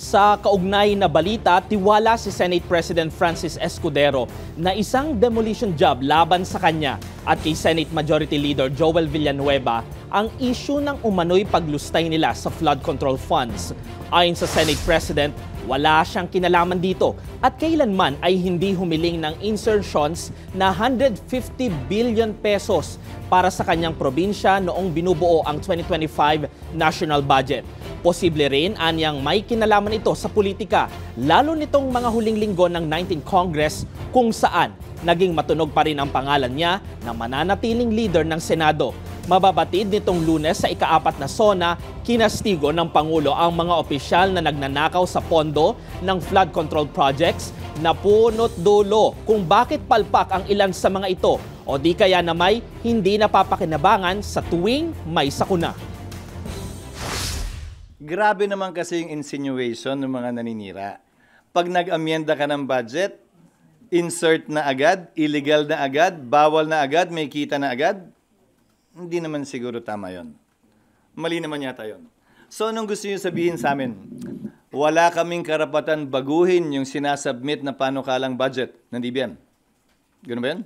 Sa kaugnay na balita, tiwala si Senate President Francis Escudero na isang demolition job laban sa kanya at kay Senate Majority Leader Joel Villanueva ang issue ng umano'y paglustay nila sa flood control funds. Ayon sa Senate President, wala siyang kinalaman dito at kailanman ay hindi humiling ng insertions na 150 billion pesos para sa kanyang probinsya noong binubuo ang 2025 national budget. Posible rin anyang may kinalaman ito sa politika, lalo nitong mga huling linggo ng 19th Congress kung saan naging matunog pa rin ang pangalan niya na mananatiling leader ng Senado. Mababatid nitong Lunes sa ika-4 na SONA, kinastigo ng Pangulo ang mga opisyal na nagnanakaw sa pondo ng flood control projects na punot dulo kung bakit palpak ang ilan sa mga ito o di kaya na may hindi napapakinabangan sa tuwing may sakuna. Grabe naman kasi yung insinuation ng mga naninira. Pag nag-amyenda ka ng budget, insert na agad, illegal na agad, bawal na agad, may kita na agad. Hindi naman siguro tama yon. Mali naman yata yon. So anong gusto niyo sabihin sa amin? Wala kaming karapatan baguhin yung sinasubmit na panukalang budget ng DBM. Ganun ba yan?